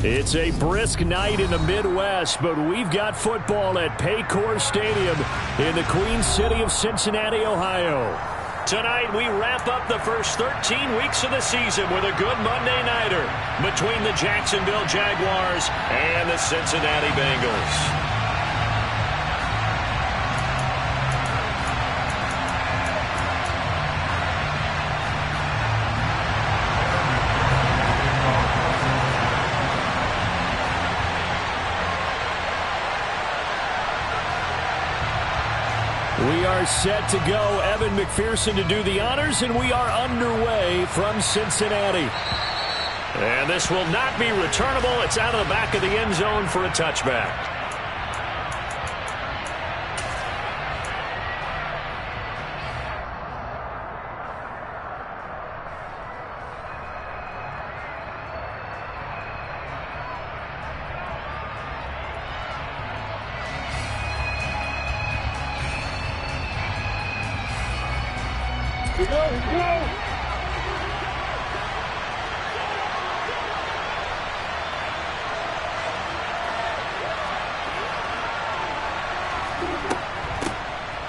It's a brisk night in the Midwest, but we've got football at Paycor Stadium in the Queen City of Cincinnati, Ohio. Tonight, we wrap up the first 13 weeks of the season with a good Monday nighter between the Jacksonville Jaguars and the Cincinnati Bengals. We are set to go. Evan McPherson to do the honors, and we are underway from Cincinnati. And this will not be returnable. It's out of the back of the end zone for a touchback.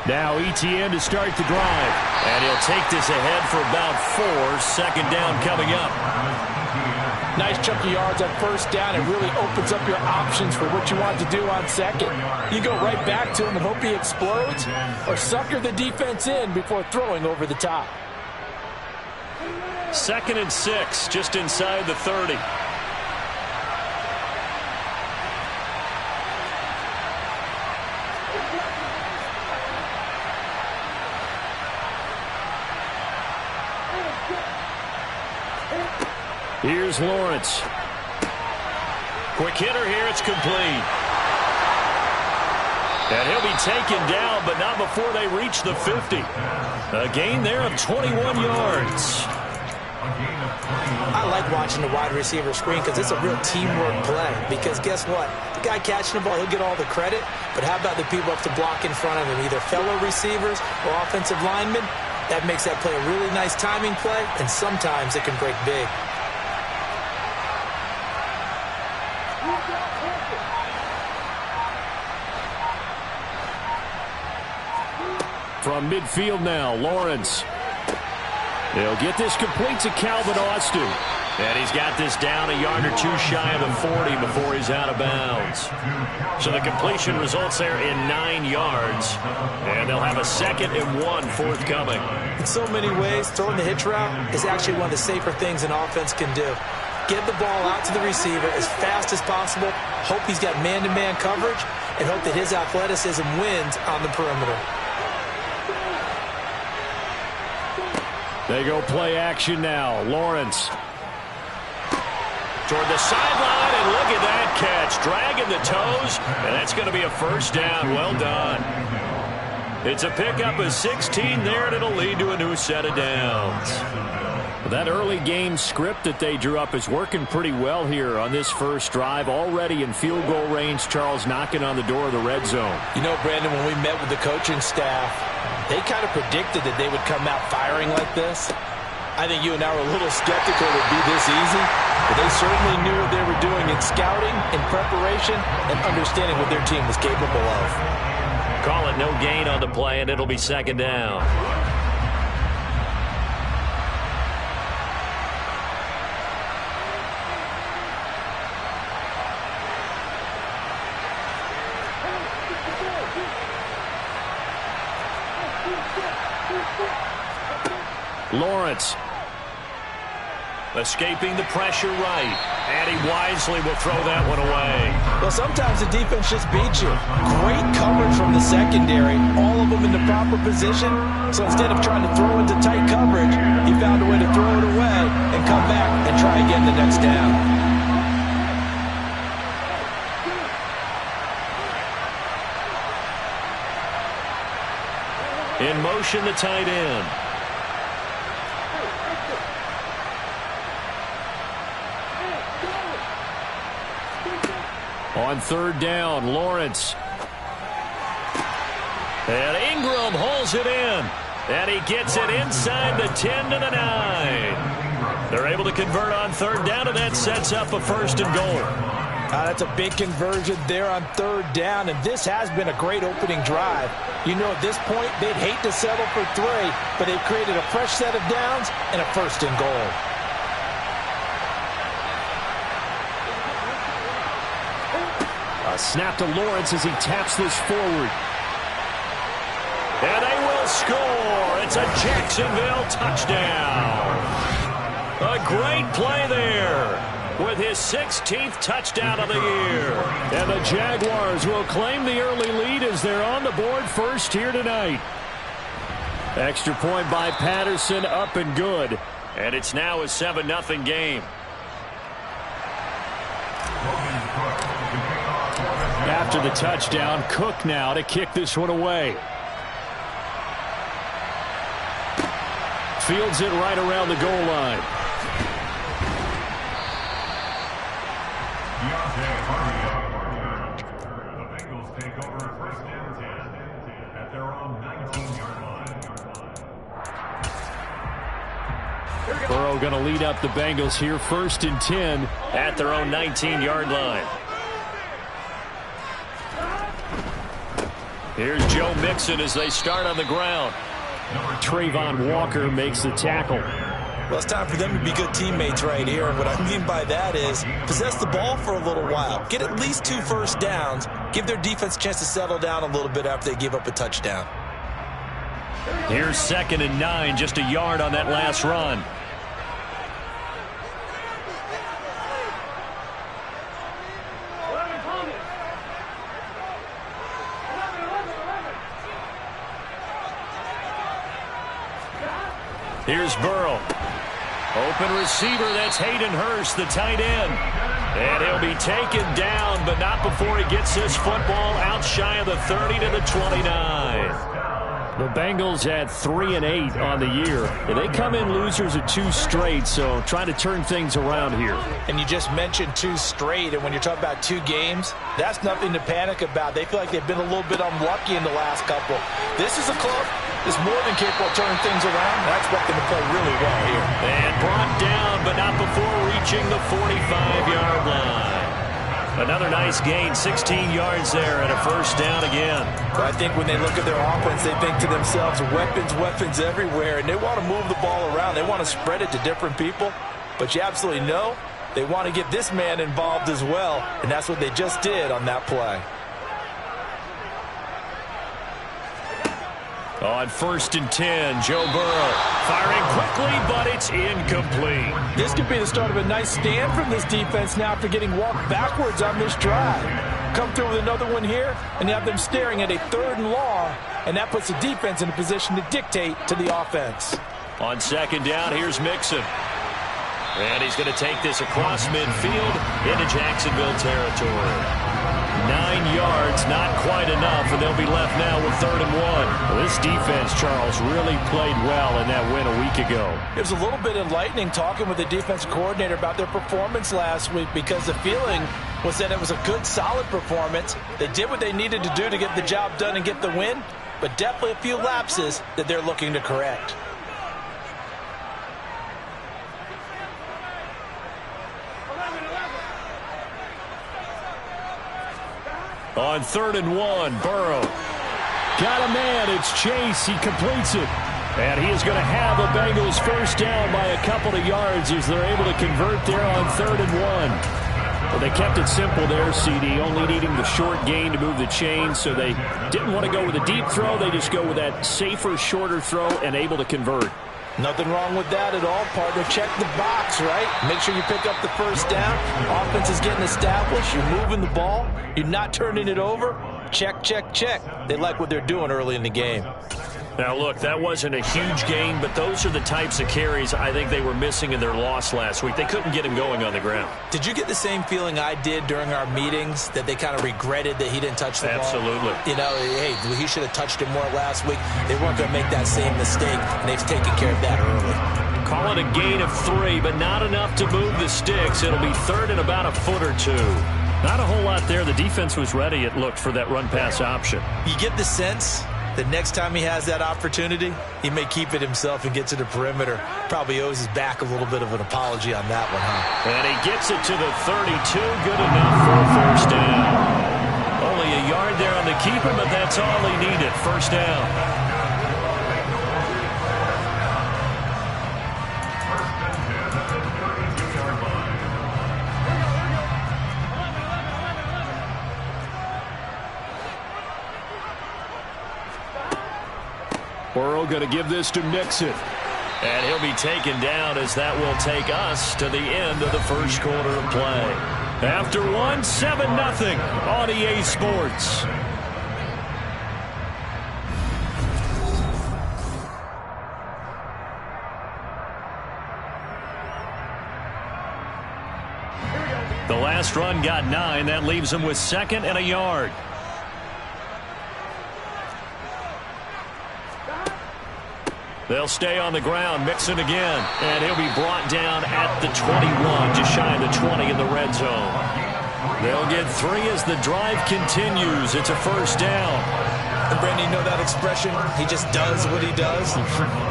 Now ETN to start the drive. And he'll take this ahead for about 4. Second down coming up. Nice chunk of yards on first down. It really opens up your options for what you want to do on second. You go right back to him and hope he explodes, or sucker the defense in before throwing over the top. 2nd and 6, just inside the 30. Here's Lawrence. Quick hitter here. It's complete. And he'll be taken down, but not before they reach the 50. A gain there of 21 yards. I like watching the wide receiver screen because it's a real teamwork play. Because guess what? The guy catching the ball, he'll get all the credit. But how about the people up to block in front of him, either fellow receivers or offensive linemen? That makes that play a really nice timing play, and sometimes it can break big. From midfield now, Lawrence. They'll get this complete to Calvin Austin. And he's got this down a yard or two shy of the 40 before he's out of bounds. So the completion results there in 9 yards. And they'll have a 2nd and 1 forthcoming. In so many ways, throwing the hitch route is actually one of the safer things an offense can do. Get the ball out to the receiver as fast as possible, hope he's got man-to-man coverage, and hope that his athleticism wins on the perimeter. They go play action now. Lawrence. Toward the sideline, and look at that catch. Dragging the toes, and that's going to be a first down. Well done. It's a pickup of 16 there, and it'll lead to a new set of downs. That early game script that they drew up is working pretty well here on this first drive. Already in field goal range, Charles knocking on the door of the red zone. You know, Brandon, when we met with the coaching staff, they kind of predicted that they would come out firing like this. I think you and I were a little skeptical it would be this easy, but they certainly knew what they were doing in scouting, in preparation, and understanding what their team was capable of. Call it no gain on the play, and it'll be 2nd down. Lawrence escaping the pressure right, and he wisely will throw that one away. Well, sometimes the defense just beats you. Great coverage from the secondary, all of them in the proper position. So instead of trying to throw into tight coverage, he found a way to throw it away and come back and try again the next down. In motion, the tight end. On 3rd down, Lawrence. And Ingram holds it in. And he gets it inside the 10 to the 9. They're able to convert on third down, and that sets up a 1st and goal. That's a big conversion there on third down, and this has been a great opening drive. You know, at this point, they'd hate to settle for 3, but they've created a fresh set of downs and a 1st and goal. A snap to Lawrence as he taps this forward. And they will score. It's a Jacksonville touchdown. A great play there with his 16th touchdown of the year. And the Jaguars will claim the early lead as they're on the board first here tonight. Extra point by Patterson, up and good. And it's now a 7-0 game. After the touchdown, Cook now to kick this one away. Fields it right around the goal line. The Bengals take over 1st and 10 at their own 19-yard line. Burrow going to lead up the Bengals here, 1st and 10 at their own 19-yard line. Here's Joe Mixon as they start on the ground. Trayvon Walker makes the tackle. Well, it's time for them to be good teammates right here. And what I mean by that is possess the ball for a little while. Get at least 2 first downs. Give their defense a chance to settle down a little bit after they give up a touchdown. Here's 2nd and 9, just a yard on that last run. Here's Burrow. Open receiver, that's Hayden Hurst, the tight end. And he'll be taken down, but not before he gets his football out shy of the 30 to the 29. The Bengals had 3 and 8 on the year. And they come in losers of 2 straight, so trying to turn things around here. And you just mentioned 2 straight, and when you're talking about 2 games, that's nothing to panic about. They feel like they've been a little bit unlucky in the last couple. This is a club that's more than capable of turning things around, and I expect them to play really well here. And brought down, but not before reaching the 45-yard line. Another nice gain, 16 yards there, and a 1st down again. But I think when they look at their offense, they think to themselves, weapons, weapons everywhere, and they want to move the ball around. They want to spread it to different people, but you absolutely know they want to get this man involved as well, and that's what they just did on that play. On 1st and 10, Joe Burrow firing quickly, but it's incomplete. This could be the start of a nice stand from this defense now after getting walked backwards on this drive. Come through with another one here, and you have them staring at a 3rd and long, and that puts the defense in a position to dictate to the offense. On 2nd down, here's Mixon. And he's going to take this across midfield into Jacksonville territory. 9 yards, not quite enough, and they'll be left now with 3rd and 1. Well, this defense, Charles, really played well in that win a week ago. It was a little bit enlightening talking with the defense coordinator about their performance last week because the feeling was that it was a good, solid performance. They did what they needed to do to get the job done and get the win, but definitely a few lapses that they're looking to correct. On 3rd and 1, Burrow. Got a man, it's Chase, he completes it. And he is going to have a Bengals 1st down by a couple of yards as they're able to convert there on 3rd and 1. Well, they kept it simple there, CD, only needing the short gain to move the chains, so they didn't want to go with a deep throw. They just go with that safer, shorter throw and able to convert. Nothing wrong with that at all, partner. Check the box, right? Make sure you pick up the 1st down. Offense is getting established. You're moving the ball. You're not turning it over. Check, check, check. They like what they're doing early in the game. Now, look, that wasn't a huge gain, but those are the types of carries I think they were missing in their loss last week. They couldn't get him going on the ground. Did you get the same feeling I did during our meetings, that they kind of regretted that he didn't touch the ball? Absolutely. You know, hey, he should have touched it more last week. They weren't going to make that same mistake, and they've taken care of that early. Call it a gain of 3, but not enough to move the sticks. It'll be 3rd and about a foot or 2. Not a whole lot there. The defense was ready, it looked, for that run-pass option. You get the sense the next time he has that opportunity, he may keep it himself and get to the perimeter. Probably owes his back a little bit of an apology on that one, huh? And he gets it to the 32. Good enough for a first down. Only a yard there on the keeper, but that's all he needed. First down. Burrow going to give this to Mixon. And he'll be taken down as that will take us to the end of the first quarter of play. After one, 7-0 on EA Sports. The last run got 9. That leaves him with 2nd and a yard. They'll stay on the ground. Mixon again. And he'll be brought down at the 21, just shy of the 20 in the red zone. They'll get 3 as the drive continues. It's a first down. And Brandon, you know that expression? He just does what he does.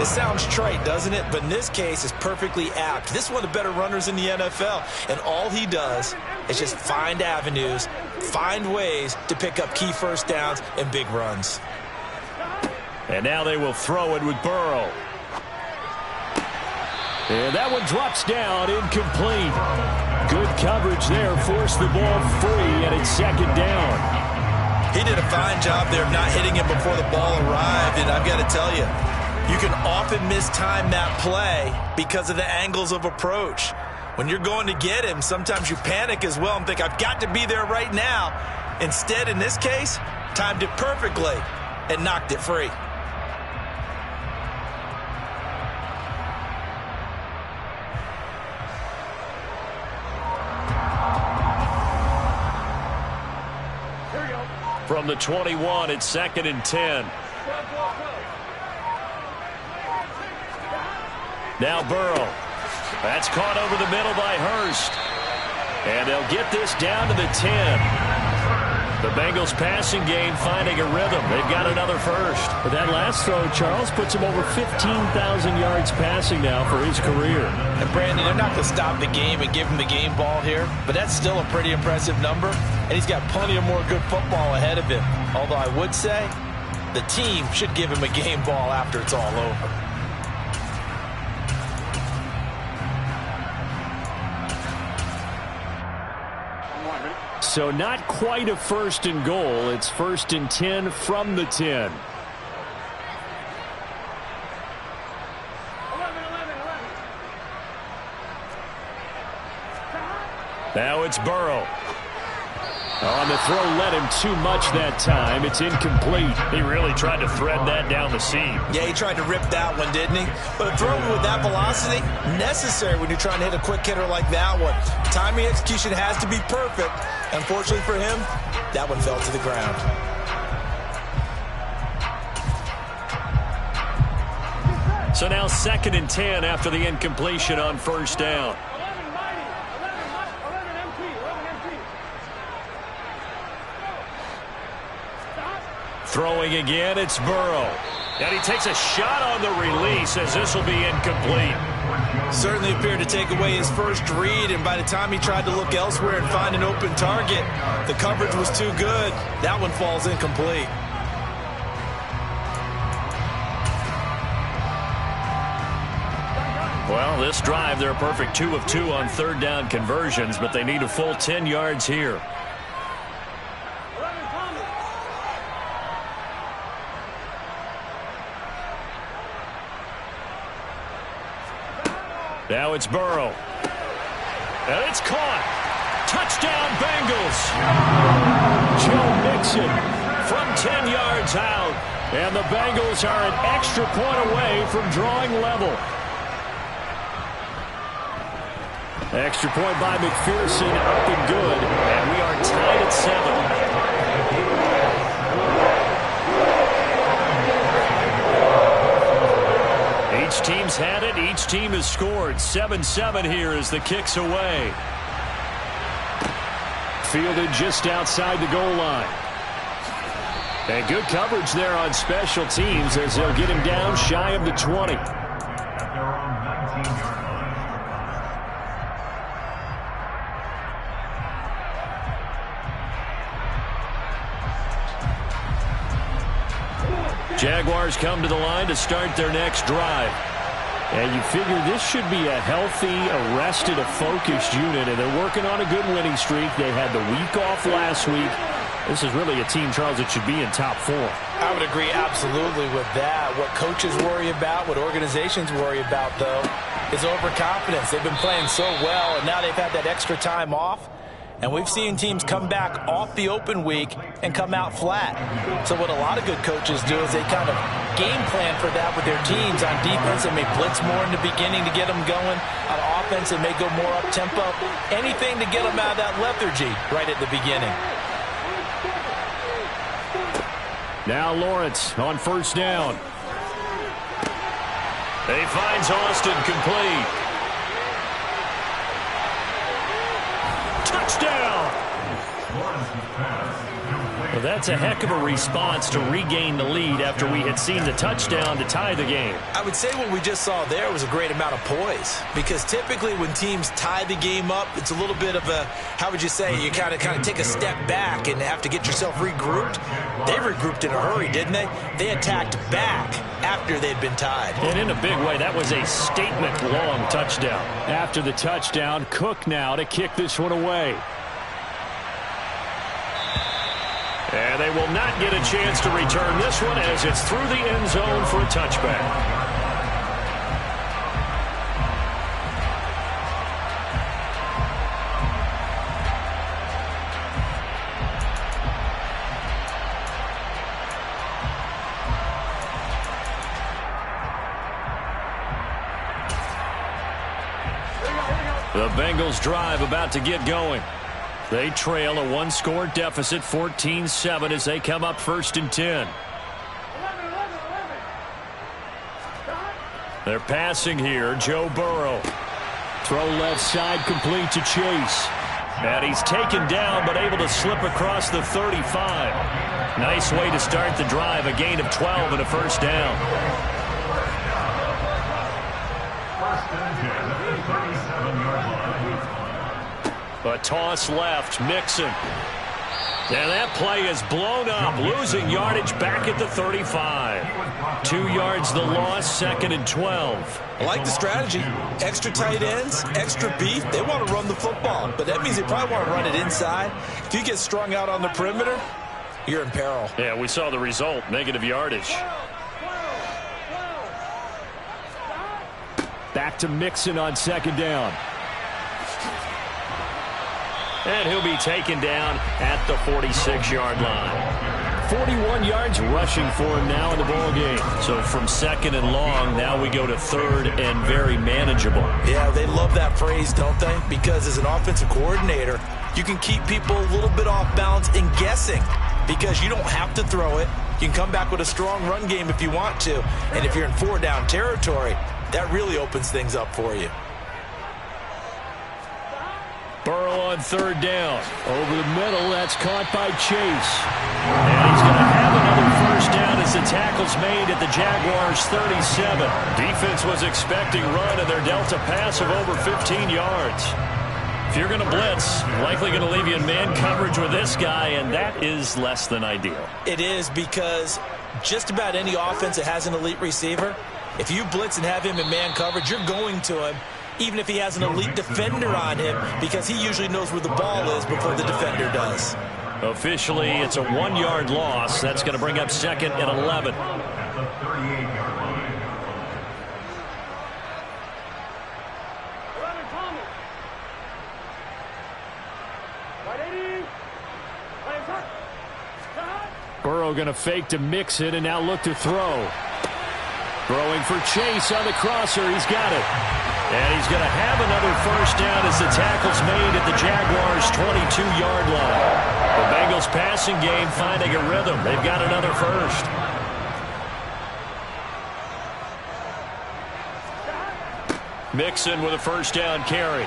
It sounds trite, doesn't it? But in this case, it's perfectly apt. This is one of the better runners in the NFL. And all he does is just find avenues, find ways to pick up key first downs and big runs. And now they will throw it with Burrow. And that one drops down, incomplete. Good coverage there, forced the ball free, and it's 2nd down. He did a fine job there of not hitting him before the ball arrived, and I've got to tell you, you can often mistime that play because of the angles of approach. When you're going to get him, sometimes you panic as well and think, I've got to be there right now. Instead, in this case, timed it perfectly and knocked it free. From the 21, it's 2nd and 10. Now Burrow. That's caught over the middle by Hurst. And they'll get this down to the 10. The Bengals passing game finding a rhythm. They've got another first. But that last throw, Charles, puts him over 15,000 yards passing now for his career. And Brandon, they're not going to stop the game and give him the game ball here, but that's still a pretty impressive number, and he's got plenty of more good football ahead of him. Although I would say the team should give him a game ball after it's all over. So not quite a 1st and goal. It's 1st and 10 from the 10. Now it's Burrow. On the throw, led him too much that time. It's incomplete. He really tried to thread that down the seam. Yeah, he tried to rip that one, didn't he? But a throw with that velocity, necessary when you're trying to hit a quick hitter like that one. Timing execution has to be perfect. Unfortunately for him, that one fell to the ground. So now 2nd and 10 after the incompletion on first down. Throwing again, it's Burrow. And he takes a shot on the release as this will be incomplete. Certainly appeared to take away his first read, and by the time he tried to look elsewhere and find an open target, the coverage was too good. That one falls incomplete. Well, this drive, they're a perfect 2 of 2 on 3rd down conversions, but they need a full 10 yards here. Now it's Burrow. And it's caught. Touchdown, Bengals. Joe Mixon from 10 yards out. And the Bengals are an extra point away from drawing level. Extra point by McPherson, up and good. And we are tied at 7. Each team's had it. Each team has scored. 7-7 here as the kick's away. Fielded just outside the goal line. And good coverage there on special teams as they'll get him down shy of the 20. At their own 19-yard line. Jaguars come to the line to start their next drive. And you figure this should be a healthy, arrested, a focused unit, and they're working on a good winning streak. They had the week off last week. This is really a team, Charles, that should be in top 4. I would agree absolutely with that. What coaches worry about, what organizations worry about, though, is overconfidence. They've been playing so well, and now they've had that extra time off. And we've seen teams come back off the open week and come out flat. So what a lot of good coaches do is they kind of game plan for that with their teams. On defense, they may blitz more in the beginning to get them going. On offense, they may go more up-tempo. Anything to get them out of that lethargy right at the beginning. Now Lawrence on first down. He finds Austin complete. Touchdown! Well, that's a heck of a response to regain the lead after we had seen the touchdown to tie the game. I would say what we just saw there was a great amount of poise, because typically when teams tie the game up, it's a little bit of a, how would you say, you kind of take a step back and have to get yourself regrouped. They regrouped in a hurry, didn't they? They attacked back after they'd been tied. And in a big way, that was a statement-long touchdown. After the touchdown, Cook now to kick this one away. And they will not get a chance to return this one as it's through the end zone for a touchback. The Bengals drive about to get going. They trail a one-score deficit, 14-7, as they come up 1st and 10. They're passing here. Joe Burrow. Throw left side, complete to Chase. And he's taken down, but able to slip across the 35. Nice way to start the drive. A gain of 12 and a first down. First and 10 at the 37-yard line. A toss left, Mixon. And that play is blown up, losing yardage back at the 35. 2 yards the loss, 2nd and 12. I like the strategy. Extra tight ends, extra beef. They want to run the football, but that means they probably want to run it inside. If you get strung out on the perimeter, you're in peril. Yeah, we saw the result, negative yardage. Back to Mixon on 2nd down. And he'll be taken down at the 46-yard line. 41 yards rushing for him now in the ball game. So from 2nd and long, now we go to 3rd and very manageable. Yeah, they love that phrase, don't they? Because as an offensive coordinator, you can keep people a little bit off balance and guessing, because you don't have to throw it. You can come back with a strong run game if you want to. And if you're in 4-down territory, that really opens things up for you. Burrow on 3rd down. Over the middle, that's caught by Chase. And he's going to have another first down as the tackle's made at the Jaguars' 37. Defense was expecting run, and they're dealt a pass of over 15 yards. If you're going to blitz, likely going to leave you in man coverage with this guy, and that is less than ideal. It is, because just about any offense that has an elite receiver, if you blitz and have him in man coverage, you're going to him, even if he has an elite defender on him, because he usually knows where the ball is before the defender does. Officially, it's a 1-yard loss. That's going to bring up 2nd and 11. At the 38-yard line. Burrow going to fake to Mixon and now look to throw. Throwing for Chase on the crosser. He's got it. And he's going to have another first down as the tackle's made at the Jaguars' 22-yard line. The Bengals passing game finding a rhythm. They've got another first. Mixon with a first down carry.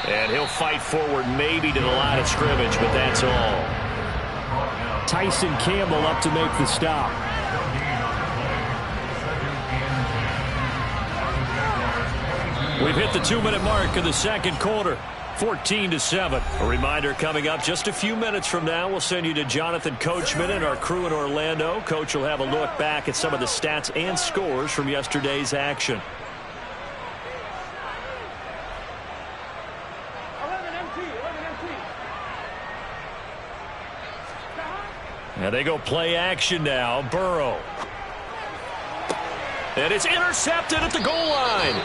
And he'll fight forward maybe to the line of scrimmage, but that's all. Tyson Campbell up to make the stop. We've hit the 2-minute mark of the second quarter. 14-7. A reminder coming up just a few minutes from now. We'll send you to Jonathan Coachman and our crew in Orlando. Coach will have a look back at some of the stats and scores from yesterday's action. And they go play action now. Burrow. And it's intercepted at the goal line.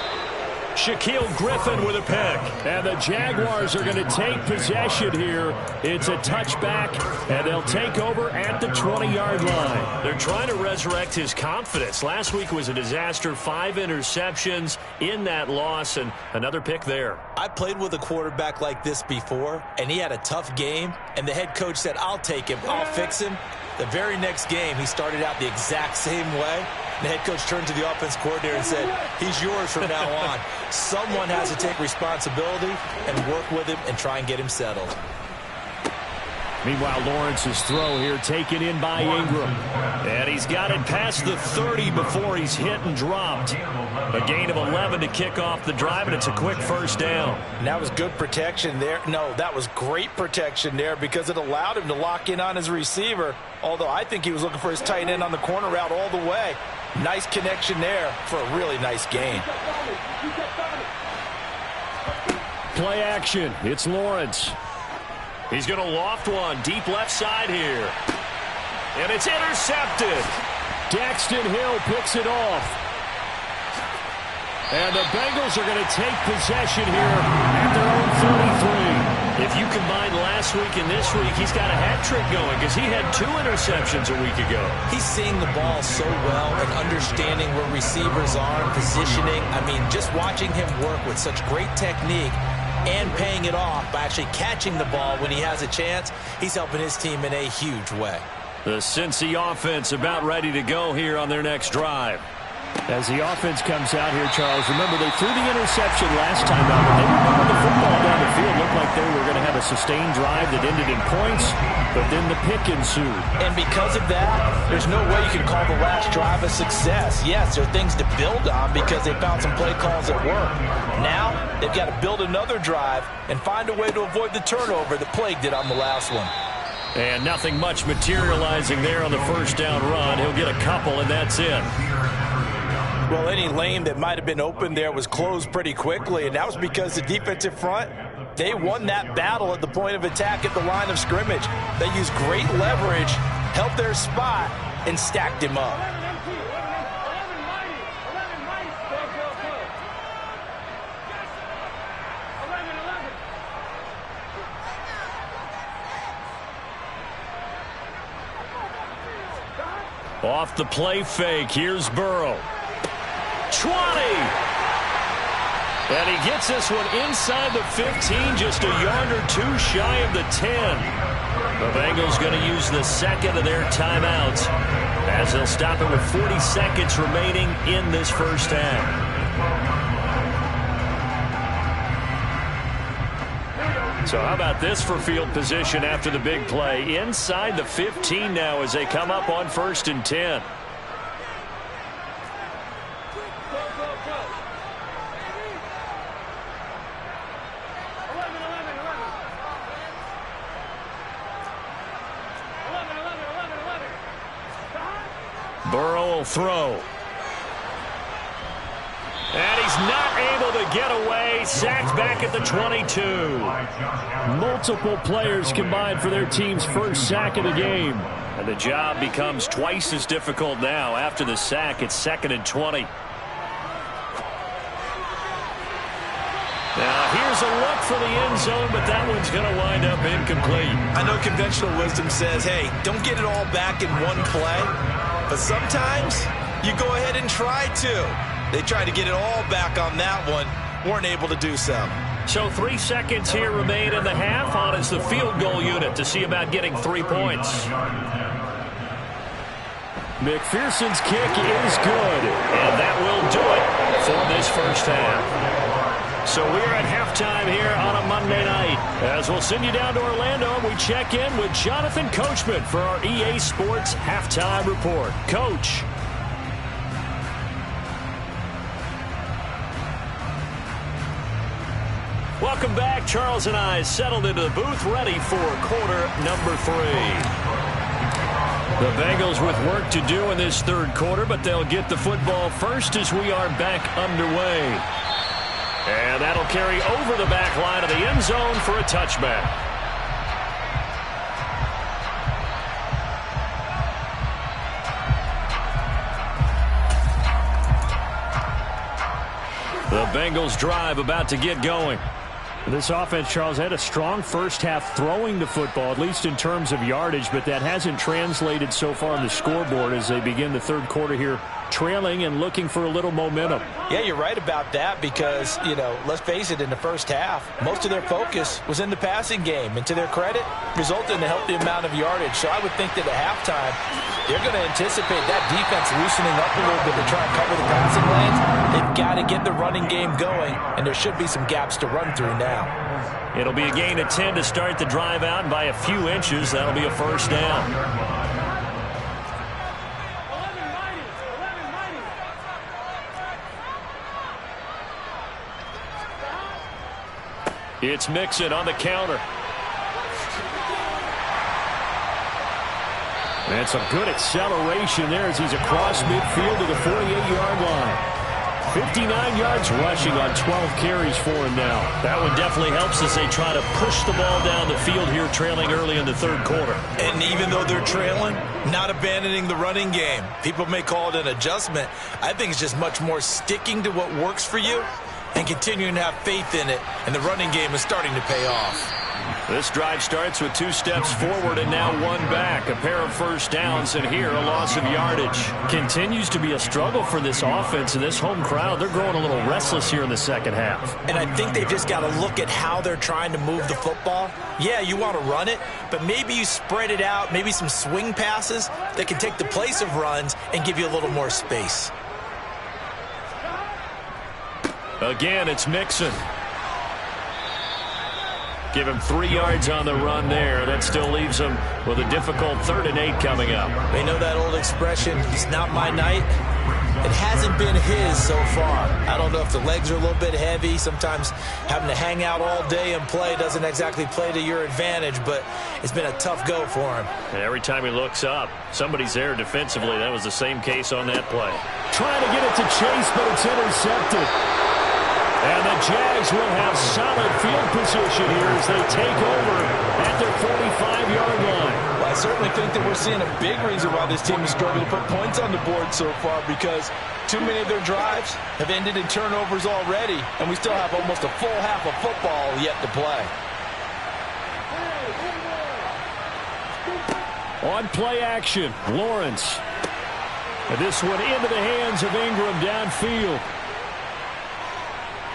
Shaquille Griffin with a pick. And the Jaguars are going to take possession here. It's a touchback, and they'll take over at the 20-yard line. They're trying to resurrect his confidence. Last week was a disaster. 5 interceptions in that loss, and another pick there. I played with a quarterback like this before, and he had a tough game, and the head coach said, I'll take him, I'll fix him. The very next game, he started out the exact same way. The head coach turned to the offense coordinator and said, he's yours from now on. Someone has to take responsibility and work with him and try and get him settled. Meanwhile, Lawrence's throw here taken in by Ingram. And he's got it past the 30 before he's hit and dropped. A gain of 11 to kick off the drive, and it's a quick first down. And that was good protection there. No, that was great protection there because it allowed him to lock in on his receiver. Although I think he was looking for his tight end on the corner route all the way. Nice connection there for a really nice gain. Play action. It's Lawrence. He's going to loft one deep left side here. And it's intercepted. Daxton Hill picks it off. And the Bengals are going to take possession here at their own 33. If you combine last week and this week, he's got a hat trick going because he had 2 interceptions a week ago. He's seeing the ball so well and understanding where receivers are, positioning. I mean, just watching him work with such great technique and paying it off by actually catching the ball when he has a chance, he's helping his team in a huge way. The Cincy offense about ready to go here on their next drive. As the offense comes out here, Charles, remember they threw the interception last time out, but they were moving the football down the field. Looked like they were going to have a sustained drive that ended in points, but then the pick ensued. And because of that, there's no way you can call the last drive a success. Yes, there are things to build on because they found some play calls that work. Now, they've got to build another drive and find a way to avoid the turnover that plagued it on the last one. And nothing much materializing there on the first down run. He'll get a couple, and that's it. Well, any lane that might have been open there was closed pretty quickly, and that was because the defensive front, they won that battle at the point of attack at the line of scrimmage. They used great leverage, helped their spot, and stacked him up. Off the play fake, here's Burrow. 20! And he gets this one inside the 15, just a yard or two shy of the 10. The Bengals going to use the second of their timeouts as they'll stop it with 40 seconds remaining in this first half. So how about this for field position after the big play? Inside the 15 now as they come up on 1st and 10. Burrow will throw. And he's not able to get away. Sacked back at the 22. Multiple players combined for their team's first sack of the game. And the job becomes twice as difficult now. After the sack, it's 2nd and 20. Now, here's a look for the end zone, but that one's going to wind up incomplete. I know conventional wisdom says, hey, don't get it all back in one play. But sometimes you go ahead and try to. They tried to get it all back on that one. Weren't able to do so. So 3 seconds here remain in the half. On is the field goal unit to see about getting 3 points. McPherson's kick is good. And that will do it for this first half. So we're at halftime here on a Monday night. As we'll send you down to Orlando, and we check in with Jonathan Coachman for our EA Sports Halftime Report. Coach. Welcome back. Charles and I settled into the booth, ready for quarter number 3. The Bengals with work to do in this third quarter, but they'll get the football first as we are back underway. And that'll carry over the back line of the end zone for a touchback. The Bengals drive about to get going. This offense, Charles, had a strong first half throwing the football, at least in terms of yardage, but that hasn't translated so far on the scoreboard as they begin the third quarter here, trailing and looking for a little momentum. Yeah, you're right about that because, let's face it, in the first half, most of their focus was in the passing game. And to their credit, resulted in a healthy amount of yardage. So I would think that at halftime, they're going to anticipate that defense loosening up a little bit to try and cover the passing lanes. They've got to get the running game going, and there should be some gaps to run through now. It'll be a gain of 10 to start the drive out, and by a few inches, that'll be a first down. It's Mixon on the counter. And some good acceleration there as he's across midfield to the 48-yard line. 59 yards rushing on 12 carries for him now. That one definitely helps as they try to push the ball down the field here, trailing early in the third quarter. And even though they're trailing, not abandoning the running game. People may call it an adjustment. I think it's just much more sticking to what works for you and continuing to have faith in it, and the running game is starting to pay off. This drive starts with 2 steps forward and now 1 back. A pair of first downs, and here a loss of yardage. Continues to be a struggle for this offense and this home crowd. They're growing a little restless here in the second half. And I think they've just got to look at how they're trying to move the football. Yeah, you want to run it, but maybe you spread it out, maybe some swing passes that can take the place of runs and give you a little more space. Again, it's Mixon. Give him 3 yards on the run there. That still leaves him with a difficult 3rd and 8 coming up. They know that old expression, it's not my night. It hasn't been his so far. I don't know if the legs are a little bit heavy. Sometimes having to hang out all day and play doesn't exactly play to your advantage, but it's been a tough go for him. And every time he looks up, somebody's there defensively. That was the same case on that play. Trying to get it to Chase, but it's intercepted. And the Jags will have solid field position here as they take over at their 45-yard line. Well, I certainly think that we're seeing a big reason why this team is struggling to put points on the board so far, because too many of their drives have ended in turnovers already, and we still have almost a full half of football yet to play. On play action, Lawrence. And this one into the hands of Ingram downfield.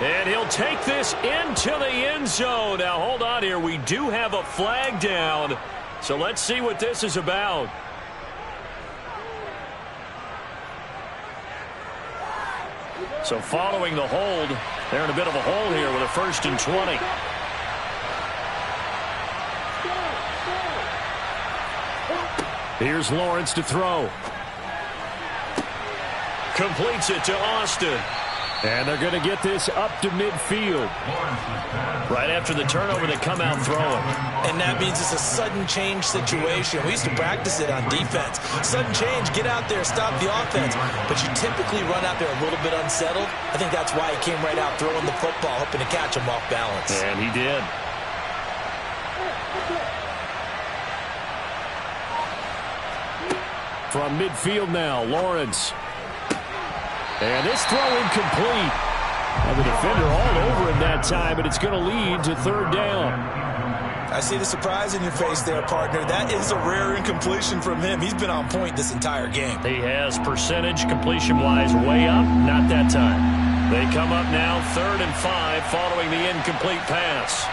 And he'll take this into the end zone. Now, hold on here. We do have a flag down. So let's see what this is about. So following the hold, they're in a bit of a hole here with a 1st and 20. Here's Lawrence to throw. Completes it to Austin. And they're going to get this up to midfield. Right after the turnover, they come out throwing. And that means it's a sudden change situation. We used to practice it on defense. Sudden change, get out there, stop the offense. But you typically run out there a little bit unsettled. I think that's why he came right out throwing the football, hoping to catch him off balance. And he did. From midfield now, Lawrence. And this throw incomplete. Now the defender all over him that time, but it's going to lead to 3rd down. I see the surprise in your face there, partner. That is a rare incompletion from him. He's been on point this entire game. He has percentage completion-wise way up. Not that time. They come up now 3rd and 5 following the incomplete pass.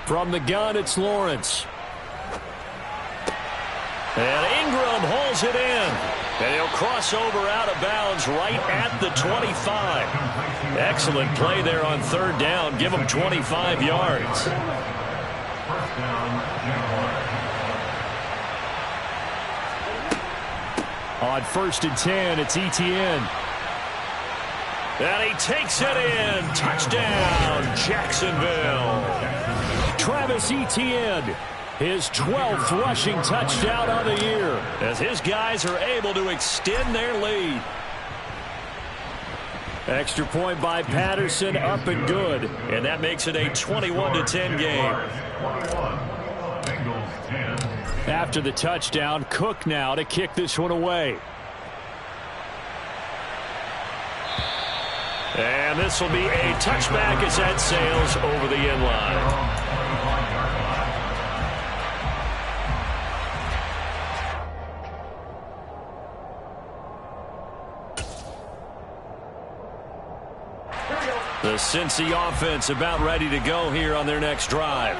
From the gun, it's Lawrence. And Ingram hauls it in. And he'll cross over out of bounds right at the 25. Excellent play there on third down. Give him 25 yards. First down, On 1st and 10, it's Etienne. And he takes it in. Touchdown, Jacksonville. Travis Etienne, his 12th rushing touchdown on the year, as his guys are able to extend their lead. Extra point by Patterson, up and good. And that makes it a 21-10 game. Bengals 10. After the touchdown, Cook now to kick this one away. And this will be a touchback as that sails over the end line. The Cincy offense about ready to go here on their next drive.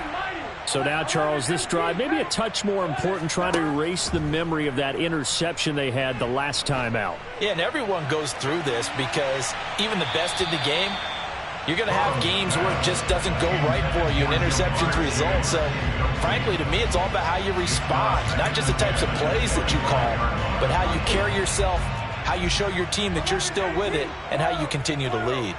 So now, Charles, this drive maybe a touch more important, trying to erase the memory of that interception they had the last time out. Yeah, and everyone goes through this because even the best in the game, you're going to have games where it just doesn't go right for you, and interceptions result. So, frankly, to me, it's all about how you respond, not just the types of plays that you call, but how you carry yourself, how you show your team that you're still with it, and how you continue to lead.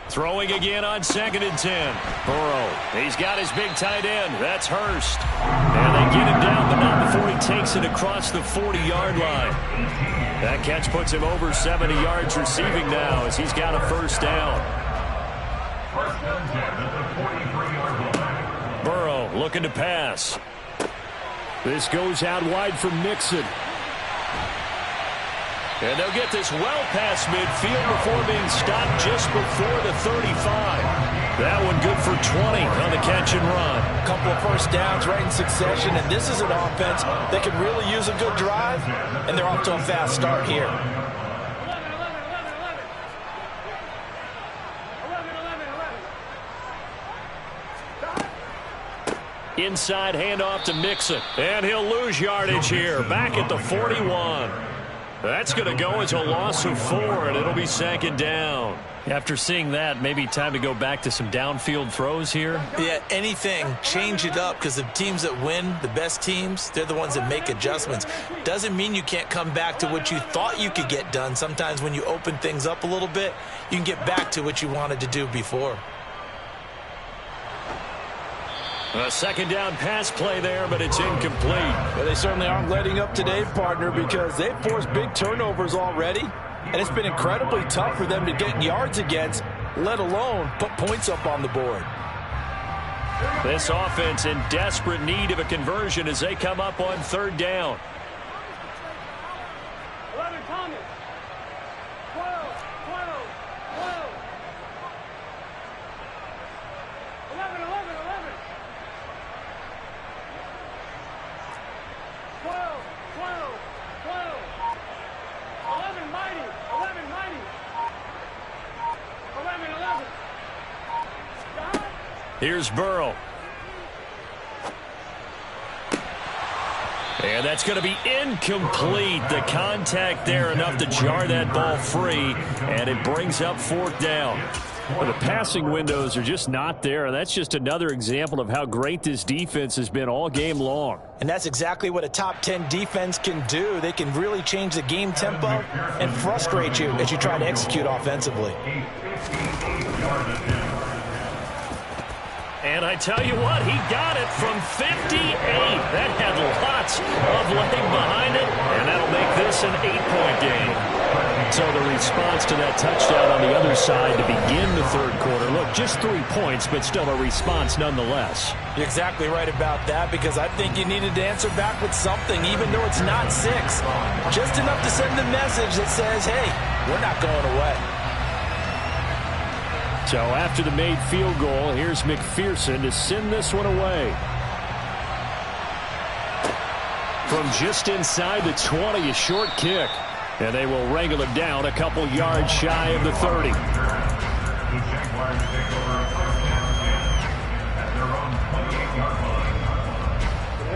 Throwing again on 2nd and 10. Burrow, he's got his big tight end. That's Hurst. And they get him down, but not before he takes it across the 40-yard line. That catch puts him over 70 yards receiving now as he's got a first down. First and 10 at the 43-yard line. Burrow looking to pass. This goes out wide for Mixon. And they'll get this well past midfield before being stopped just before the 35. That one good for 20 on the catch and run. A couple of first downs right in succession, and this is an offense that can really use a good drive, and they're off to a fast start here. Inside handoff to Mixon, and he'll lose yardage here, back at the 41. That's going to go as a loss of 4, and it'll be 2nd down. After seeing that, maybe time to go back to some downfield throws here. Yeah, anything. Change it up, because the teams that win, the best teams, they're the ones that make adjustments. Doesn't mean you can't come back to what you thought you could get done. Sometimes when you open things up a little bit, you can get back to what you wanted to do before. A 2nd down pass play there, but it's incomplete. Well, they certainly aren't letting up today, partner, because they've forced big turnovers already. And it's been incredibly tough for them to get yards against, let alone put points up on the board. This offense in desperate need of a conversion as they come up on 3rd down. 11 Thomas. 12. 11. 11 mighty. 11. Here's Burrow. And that's going to be incomplete. The contact there enough to jar that ball free, and it brings up 4th down. Well, the passing windows are just not there, and that's just another example of how great this defense has been all game long. And that's exactly what a top 10 defense can do. They can really change the game tempo and frustrate you as you try to execute offensively. And I tell you what, he got it from 58. That had lots of leg behind it, and that'll make this an 8-point game. So the response to that touchdown on the other side to begin the third quarter. Look, just 3 points, but still a response nonetheless. You're exactly right about that, because I think you needed to answer back with something, even though it's not 6. Just enough to send the message that says, hey, we're not going away. So after the made field goal, here's McPherson to send this one away. From just inside the 20, a short kick. And they will wrangle him down a couple yards shy of the 30. The Jaguars take over first and 10 at their own 28-yard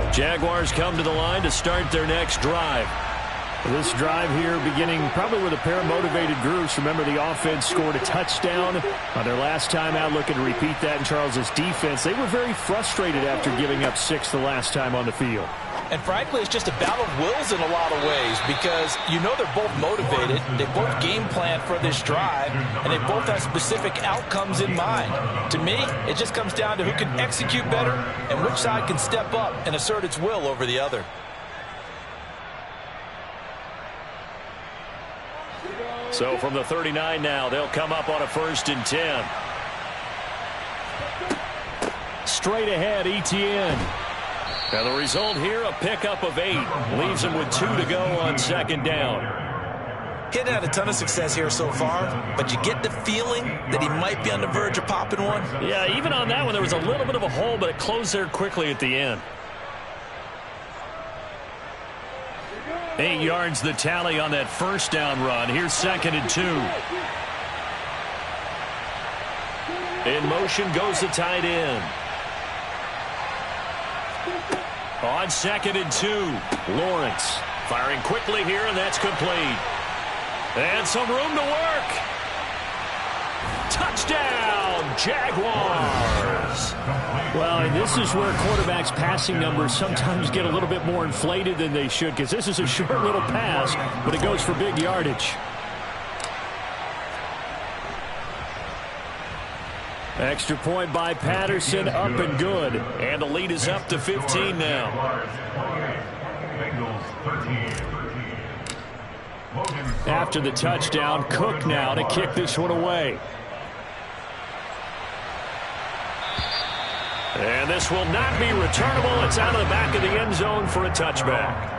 line. Jaguars come to the line to start their next drive. This drive here beginning probably with a pair of motivated groups. Remember, the offense scored a touchdown on their last time out. Looking to repeat that in Charles's defense. They were very frustrated after giving up 6 the last time on the field. And frankly, it's just a battle of wills in a lot of ways, because you know they're both motivated, they both game plan for this drive, and they both have specific outcomes in mind. To me, it just comes down to who can execute better and which side can step up and assert its will over the other. So from the 39 now, they'll come up on a 1st and 10. Straight ahead, Etienne. Now the result here, a pickup of 8. Leaves him with 2 to go on 2nd down. He hadn't had a ton of success here so far, but you get the feeling that he might be on the verge of popping one. Yeah, even on that one, there was a little bit of a hole, but it closed there quickly at the end. 8 yards the tally on that 1st down run. Here's 2nd and 2. In motion goes the tight end. On 2nd and 2, Lawrence firing quickly here, and that's complete. And some room to work. Touchdown, Jaguars. Well, and this is where quarterbacks' passing numbers sometimes get a little bit more inflated than they should, because this is a short little pass, but it goes for big yardage. Extra point by Patterson, up and good. And the lead is up to 15 now. After the touchdown, Cook now to kick this one away. And this will not be returnable. It's out of the back of the end zone for a touchback.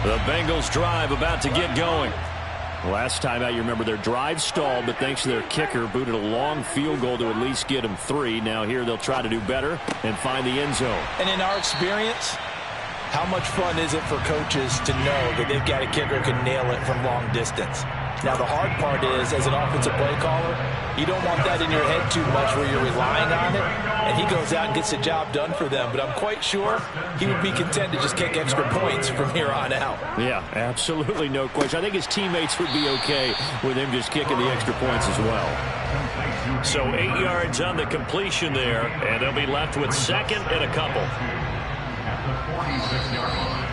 The Bengals drive about to get going. Last time out, you remember their drive stalled, but thanks to their kicker, booted a long field goal to at least get them 3. Now here they'll try to do better and find the end zone. And in our experience, how much fun is it for coaches to know that they've got a kicker who can nail it from long distance? Now, the hard part is, as an offensive play caller, you don't want that in your head too much where you're relying on it, and he goes out and gets the job done for them. But I'm quite sure he would be content to just kick extra points from here on out. Yeah, absolutely no question. I think his teammates would be okay with him just kicking the extra points as well. So 8 yards on the completion there, and they'll be left with 2nd and a couple. At the 46-yard line.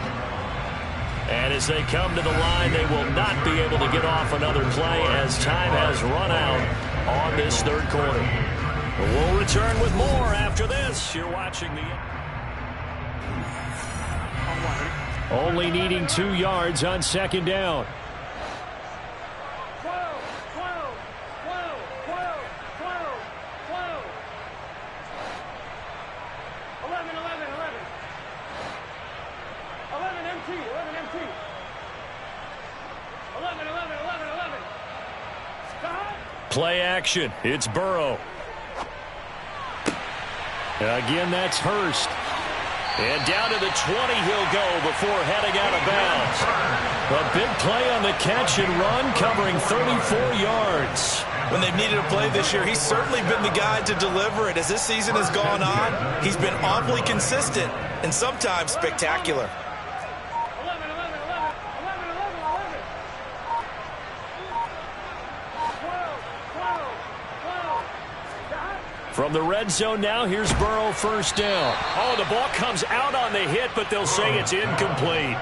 And as they come to the line, they will not be able to get off another play as time has run out on this 3rd quarter. We'll return with more after this. You're watching the... Only needing 2 yards on 2nd down. 12, 12, 12, 12, 12, 12. 11, 11, 11. 11 MT, 11 MT. 11, 11, 11, 11. Stop. Play action. It's Burrow. Again, that's Hurst. And down to the 20 he'll go before heading out of bounds. A big play on the catch and run, covering 34 yards. When they've needed a play this year, he's certainly been the guy to deliver it. As this season has gone on, he's been awfully consistent and sometimes spectacular. 11, 11, 11, 11, 11, 11. 12, 12, 12. Stop. From the red zone now, here's Burrow, 1st down. Oh, the ball comes out on the hit, but they'll say it's incomplete.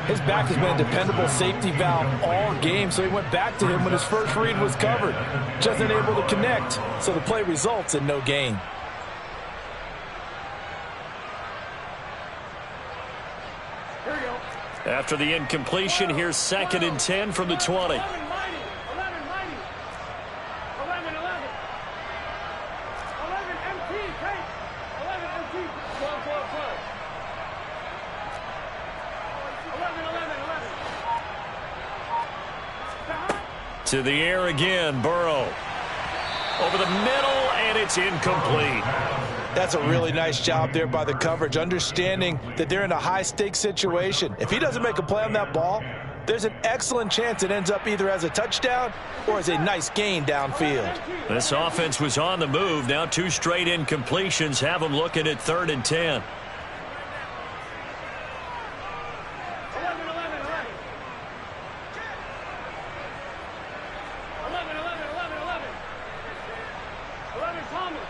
His back has been a dependable safety valve all game, so he went back to him when his first read was covered. Just unable to connect, so the play results in no gain. After the incompletion, here's 2nd and 10 from the 20. 11 MT, take. 11 MT. 11. To the air again, Burrow. Over the middle, and it's incomplete. That's a really nice job there by the coverage, understanding that they're in a high-stakes situation. If he doesn't make a play on that ball, there's an excellent chance it ends up either as a touchdown or as a nice gain downfield. This offense was on the move. Now 2 straight incompletions have them looking at 3rd and 10. 11 Thomas.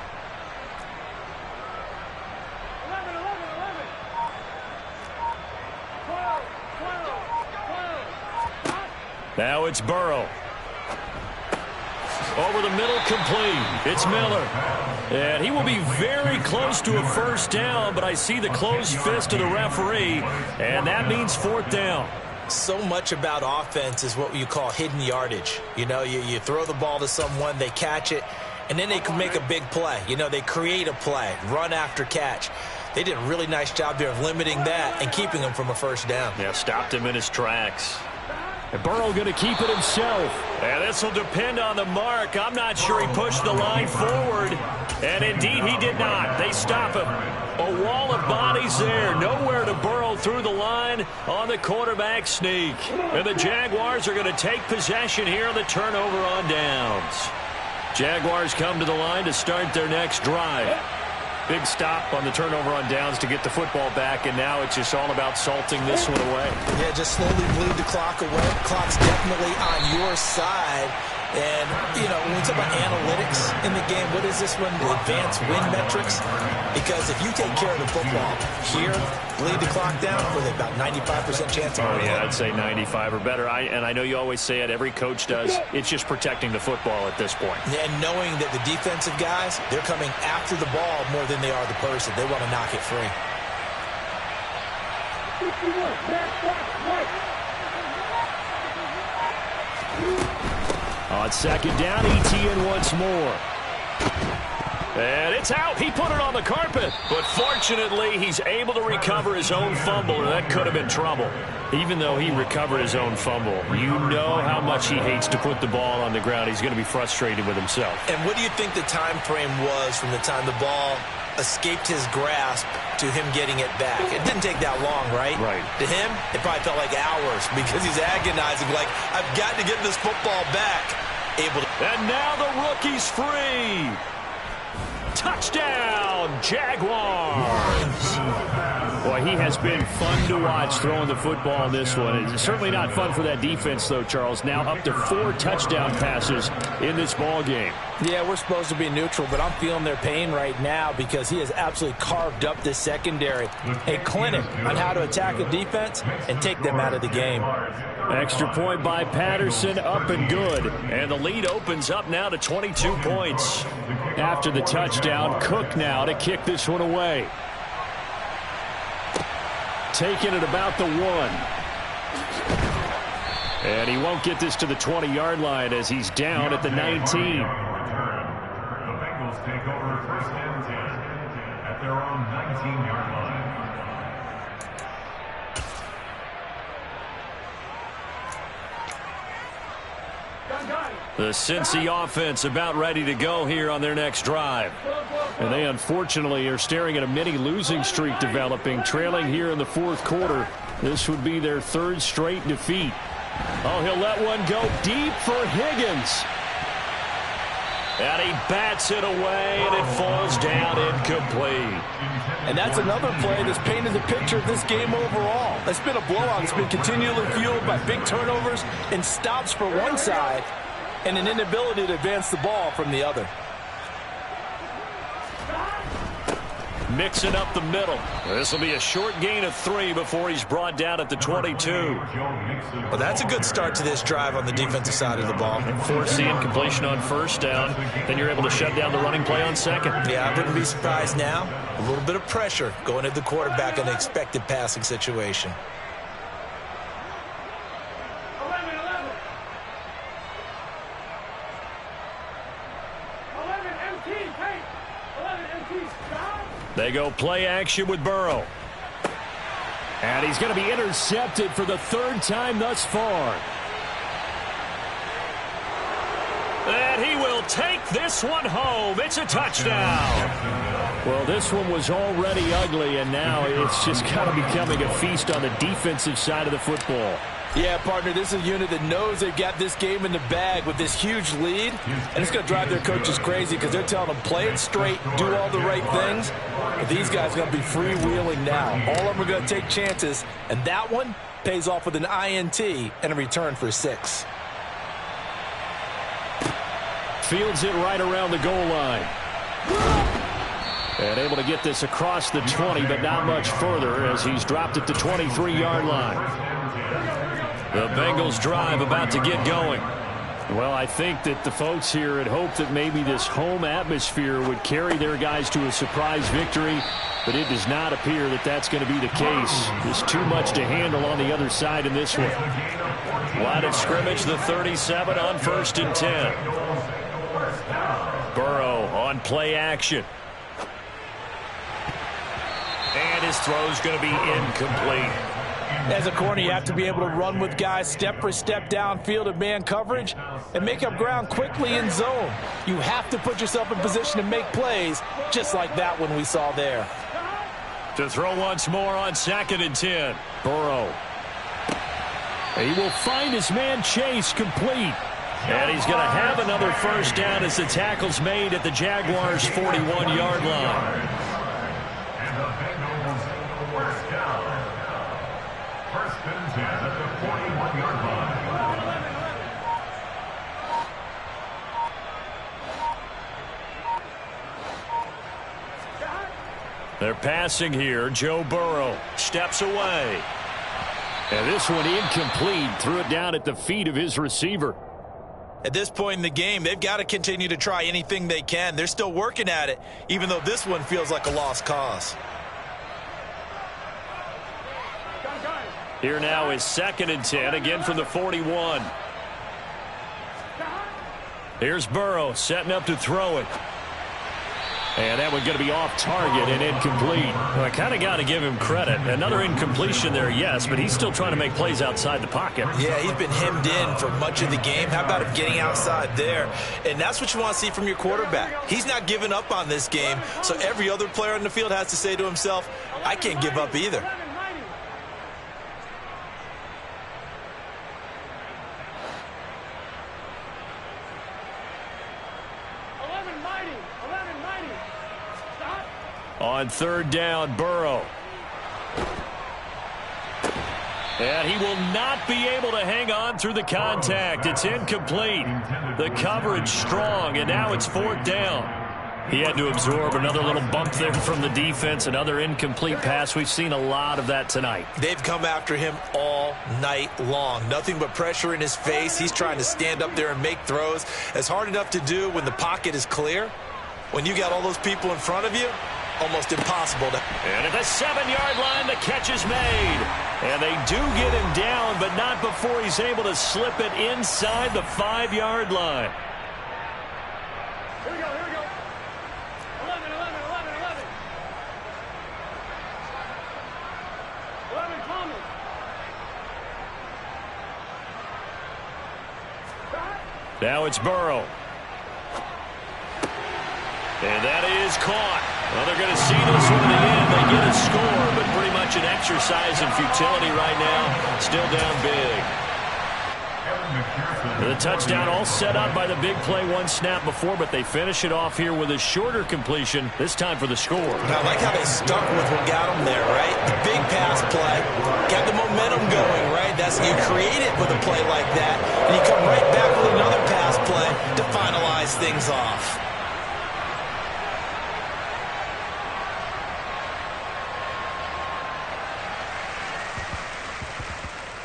11. 12. Now it's Burrow. Over the middle, complete. It's Miller. And he will be very close to a first down, but I see the closed fist of the referee, and that means 4th down. So much about offense is what you call hidden yardage. You know, you throw the ball to someone, they catch it, and then they can make a big play. You know, they create a play, run after catch. They did a really nice job there of limiting that and keeping him from a first down. Yeah, stopped him in his tracks. And Burrow going to keep it himself. And this will depend on the mark. I'm not sure he pushed the line forward. And indeed, he did not. They stop him. A wall of bodies there. Nowhere to Burrow through the line on the quarterback sneak. And the Jaguars are going to take possession here on the turnover on downs. Jaguars come to the line to start their next drive. Big stop on the turnover on downs to get the football back, and now it's just all about salting this one away. Yeah, just slowly bleed the clock away. The clock's definitely on your side. And, you know, when we talk about analytics in the game, what is this one? The advanced win metrics? Because if you take care of the football here, bleed the clock down, with about 95% chance of winning. Yeah, I'd say 95 or better. And I know you always say it, every coach does. It's just protecting the football at this point. And knowing that the defensive guys, they're coming after the ball more than they are the person. They want to knock it free. On 2nd down, ETN once more. And it's out. He put it on the carpet. But fortunately, he's able to recover his own fumble, and that could have been trouble. Even though he recovered his own fumble, you know how much he hates to put the ball on the ground. He's going to be frustrated with himself. And what do you think the time frame was from the time the ball escaped his grasp to him getting it back? It didn't take that long, right? Right. To him, it probably felt like hours because he's agonizing, like, I've got to get this football back. And now the rookie's free. Touchdown, Jaguars. Boy, he has been fun to watch throwing the football in this one. It's certainly not fun for that defense, though, Charles. Now up to 4 touchdown passes in this ball game. Yeah, we're supposed to be neutral, but I'm feeling their pain right now because he has absolutely carved up this secondary. A clinic on how to attack a defense and take them out of the game. Extra point by Patterson, up and good. And the lead opens up now to 22 points. After the touchdown, Cook now to kick this one away. Taking it about the 1. And he won't get this to the 20-yard line as he's down at the 19. The Bengals take over 1st and 10 at their own 19-yard line. The Cincy offense about ready to go here on their next drive. And they unfortunately are staring at a mini losing streak developing, trailing here in the 4th quarter. This would be their 3rd straight defeat. Oh, he'll let one go deep for Higgins. And he bats it away, and it falls down incomplete. And that's another play that's painted the picture of this game overall. It's been a blowout. It's been continually fueled by big turnovers and stops for one side and an inability to advance the ball from the other. Mixing up the middle. This will be a short gain of 3 before he's brought down at the 22. Well, that's a good start to this drive on the defensive side of the ball. Force the incompletion on 1st down. Then you're able to shut down the running play on 2nd. Yeah, I wouldn't be surprised now. A little bit of pressure going at the quarterback in an expected passing situation. They go play action with Burrow. And he's going to be intercepted for the third time thus far. And he will take this one home. It's a touchdown. Well, this one was already ugly, and now it's just kind of becoming a feast on the defensive side of the football. Yeah, partner, this is a unit that knows they've got this game in the bag with this huge lead, and it's going to drive their coaches crazy because they're telling them play it straight, do all the right things. But these guys are going to be freewheeling now. All of them are going to take chances, and that one pays off with an INT and a return for 6. Fields it right around the goal line. And able to get this across the 20, but not much further as he's dropped it to 23-yard line. The Bengals drive about to get going. Well, I think that the folks here had hoped that maybe this home atmosphere would carry their guys to a surprise victory, but it does not appear that that's going to be the case. There's too much to handle on the other side in this one. Line of scrimmage, the 37 on 1st and 10. Burrow on play action. And his throw's going to be incomplete. As a corner, you have to be able to run with guys step for step downfield in man coverage and make up ground quickly in zone. You have to put yourself in position to make plays, just like that one we saw there. To throw once more on 2nd and 10. Burrow. He will find his man Chase complete. And he's going to have another first down as the tackle's made at the Jaguars' 41-yard line. And the Bengals first down. 1st and 10 at the 41-yard line. They're passing here. Joe Burrow steps away. And this one incomplete. Threw it down at the feet of his receiver. At this point in the game, they've got to continue to try anything they can. They're still working at it, even though this one feels like a lost cause. Here now is 2nd and 10, again from the 41. Here's Burrow setting up to throw it. And that one's going to be off target and incomplete. Well, I kind of got to give him credit. Another incompletion there, yes, but he's still trying to make plays outside the pocket. Yeah, he's been hemmed in for much of the game. How about him getting outside there? And that's what you want to see from your quarterback. He's not giving up on this game, so every other player on the field has to say to himself, I can't give up either. On 3rd down, Burrow. And he will not be able to hang on through the contact. It's incomplete. The coverage strong, and now it's 4th down. He had to absorb another little bump there from the defense, another incomplete pass. We've seen a lot of that tonight. They've come after him all night long. Nothing but pressure in his face. He's trying to stand up there and make throws. It's hard enough to do when the pocket is clear. When you got all those people in front of you, almost impossible to. And at the 7-yard line, the catch is made. And they do get him down, but not before he's able to slip it inside the 5-yard line. Here we go, here we go. 11, 11, 11, 11. 11 common. Now it's Burrow. And that is caught. Well, they're going to see this one in the end. They get a score, but pretty much an exercise in futility right now. Still down big. The touchdown all set up by the big play one snap before, but they finish it off here with a shorter completion, this time for the score. I like how they stuck with what got them there, right? The big pass play, got the momentum going, right? That's you create it with a play like that, and you come right back with another pass play to finalize things off.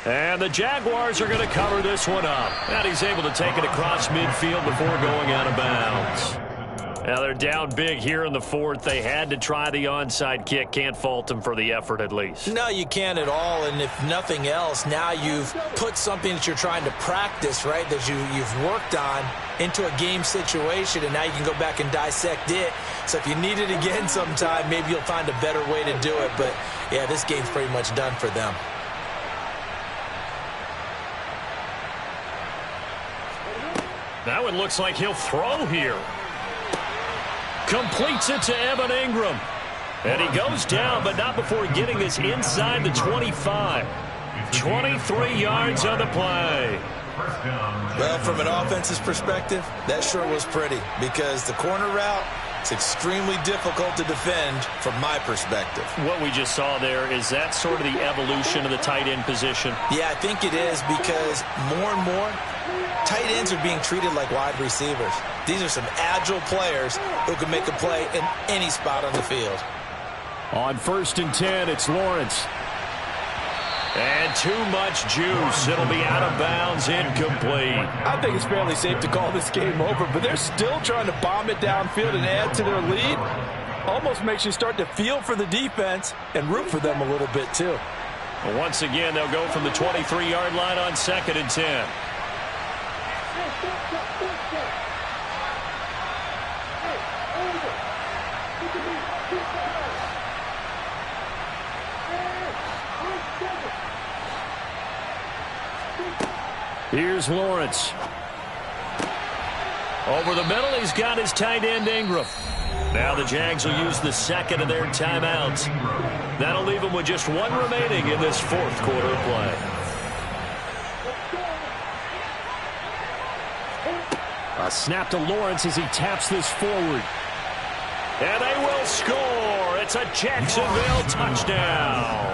And the Jaguars are going to cover this one up. And he's able to take it across midfield before going out of bounds. Now they're down big here in the fourth. They had to try the onside kick. Can't fault them for the effort at least. No, you can't at all. And if nothing else, now you've put something that you're trying to practice, right, that you've worked on into a game situation, and now you can go back and dissect it. So if you need it again sometime, maybe you'll find a better way to do it. But, yeah, this game's pretty much done for them. That one looks like he'll throw here. Completes it to Evan Ingram. And he goes down, but not before getting this inside the 25. 23 yards on the play. Well, from an offense's perspective, that sure was pretty because the corner route is extremely difficult to defend from my perspective. What we just saw there, is that sort of the evolution of the tight end position? Yeah, I think it is because more and more tight ends are being treated like wide receivers. These are some agile players who can make a play in any spot on the field. On 1st and 10, it's Lawrence. And too much juice. It'll be out of bounds, incomplete. I think it's fairly safe to call this game over, but they're still trying to bomb it downfield and add to their lead. Almost makes you start to feel for the defense and root for them a little bit too. Well, once again, they'll go from the 23-yard line on 2nd and 10. Here's Lawrence. Over the middle, he's got his tight end Ingram. Now the Jags will use the second of their timeouts. That'll leave them with just one remaining in this fourth quarter of play. A snap to Lawrence as he taps this forward. And they will score. It's a Jacksonville touchdown.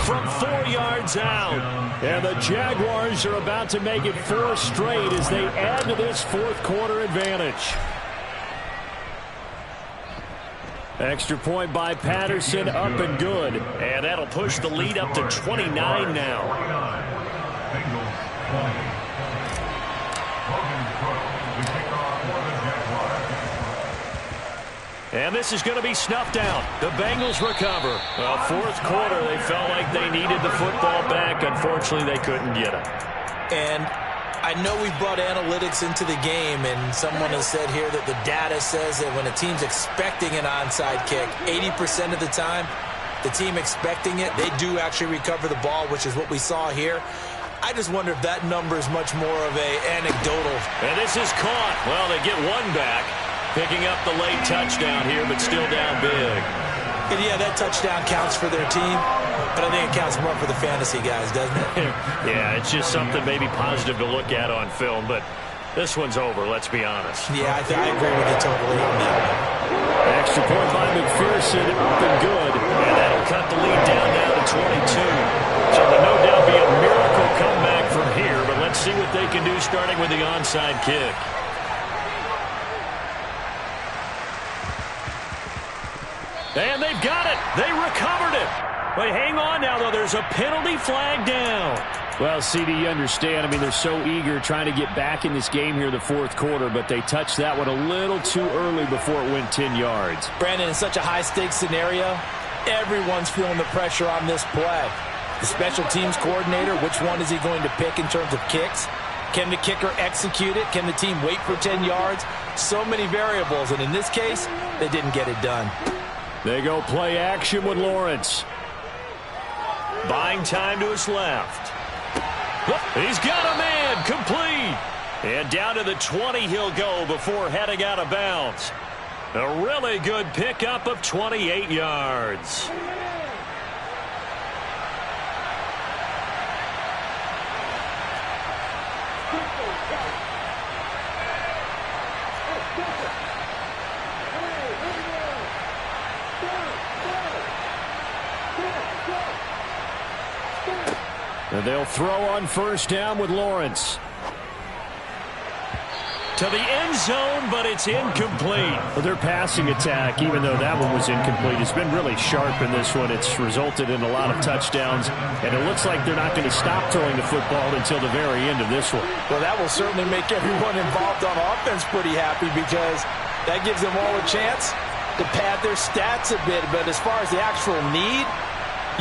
From 4 yards out. And the Jaguars are about to make it 4 straight as they add to this fourth quarter advantage. Extra point by Patterson, up and good. And that'll push the lead up to 29 now. And this is going to be snuffed out. The Bengals recover. Well, fourth quarter, they felt like they needed the football back. Unfortunately, they couldn't get it. And I know we brought analytics into the game, and someone has said here that the data says that when a team's expecting an onside kick, 80% of the time, the team expecting it, they do actually recover the ball, which is what we saw here. I just wonder if that number is much more of a anecdotal. And this is caught. Well, they get one back. Picking up the late touchdown here, but still down big. And yeah, that touchdown counts for their team, but I think it counts more for the fantasy guys, doesn't it? Yeah, it's just something maybe positive to look at on film, but this one's over, let's be honest. Yeah, I agree with you totally on that one. Extra point by McPherson, up and good, and that'll cut the lead down now to 22. So there'll no doubt be a miracle comeback from here, but let's see what they can do starting with the onside kick. And they've got it. They recovered it. But hang on now, though. There's a penalty flag down. Well, CD, you understand. I mean, they're so eager trying to get back in this game here in the fourth quarter, but they touched that one a little too early before it went 10 yards. Brandon, in such a high-stakes scenario, everyone's feeling the pressure on this play. The special teams coordinator, which one is he going to pick in terms of kicks? Can the kicker execute it? Can the team wait for 10 yards? So many variables, and in this case, they didn't get it done. They go play action with Lawrence. Buying time to his left. He's got a man, complete. And down to the 20 he'll go before heading out of bounds. A really good pickup of 28 yards. And they'll throw on first down with Lawrence. To the end zone, but it's incomplete. Well, their passing attack, even though that one was incomplete, has been really sharp in this one. It's resulted in a lot of touchdowns, and it looks like they're not going to stop throwing the football until the very end of this one. Well, that will certainly make everyone involved on offense pretty happy because That gives them all a chance to pad their stats a bit. But as far as the actual need,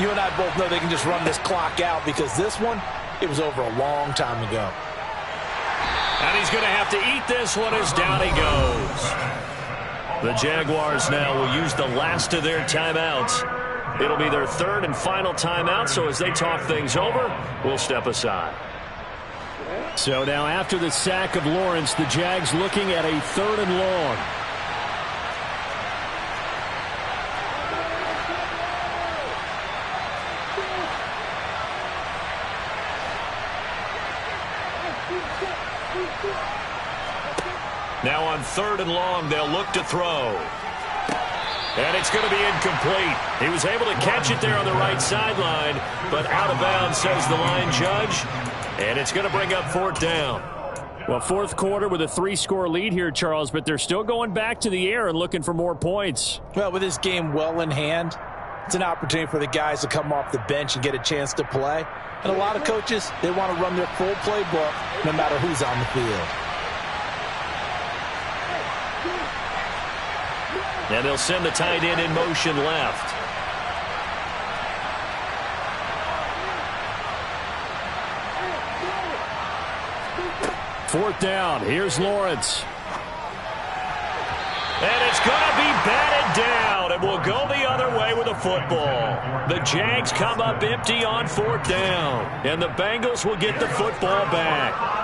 you and I both know they can just run this clock out because this one, it was over a long time ago. And he's going to have to eat this one as down he goes. The Jaguars now will use the last of their timeouts. It'll be their third and final timeout, so as they talk things over, we'll step aside. So now after the sack of Lawrence, the Jags looking at a 3rd and long. Now on 3rd and long, they'll look to throw. And it's going to be incomplete. He was able to catch it there on the right sideline, but out of bounds, says the line judge. And it's going to bring up 4th down. Well, 4th quarter with a 3-score lead here, Charles, but they're still going back to the air and looking for more points. Well, with this game well in hand, it's an opportunity for the guys to come off the bench and get a chance to play. And a lot of coaches, they want to run their full playbook no matter who's on the field. And they'll send the tight end in motion left. Fourth down. Here's Lawrence. And it's going to be batted down. And will go the other way with the football. The Jags come up empty on 4th down. And the Bengals will get the football back.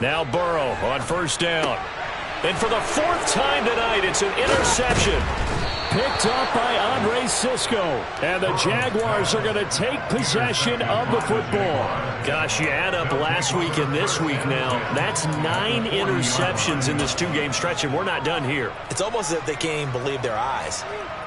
Now Burrow on 1st down. And for the 4th time tonight, it's an interception. Picked up by Andre Cisco. And the Jaguars are going to take possession of the football. Gosh, you add up last week and this week now. That's 9 interceptions in this 2-game stretch, and we're not done here. It's almost as if they can't even believe their eyes.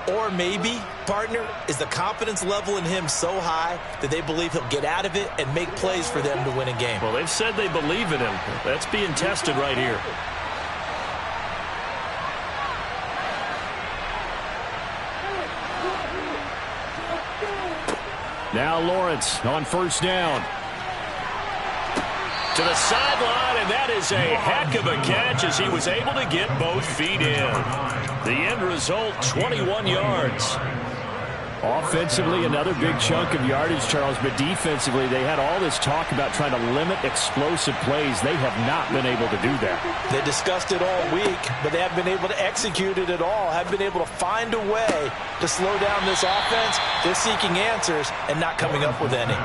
Or maybe, partner, is the confidence level in him so high that they believe he'll get out of it and make plays for them to win a game. Well, they've said they believe in him. That's being tested right here. Now Lawrence on 1st down. To the sideline, and that is a heck of a catch as he was able to get both feet in. The end result, 21 yards. Offensively, another big chunk of yardage, Charles, but defensively, they had all this talk about trying to limit explosive plays. They have not been able to do that. They discussed it all week, but they haven't been able to execute it at all, haven't been able to find a way to slow down this offense. They're seeking answers and not coming up with any.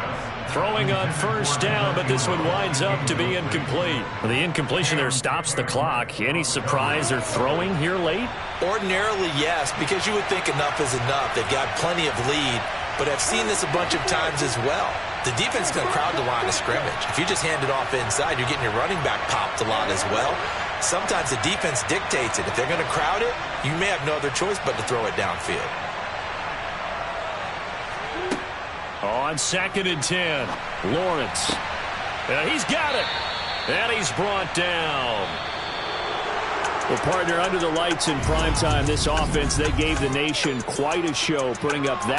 Throwing on 1st down, but this one winds up to be incomplete. Well, the incompletion there stops the clock. Any surprise they're throwing here late? Ordinarily, yes, because you would think enough is enough. They've got plenty of lead, but I've seen this a bunch of times as well. The defense is going to crowd the line of scrimmage. If you just hand it off inside, you're getting your running back popped a lot as well. Sometimes the defense dictates it. If they're going to crowd it, you may have no other choice but to throw it downfield. On 2nd and 10, Lawrence. He's got it. And he's brought down. Well, partner, under the lights in primetime, this offense, they gave the nation quite a show, putting up that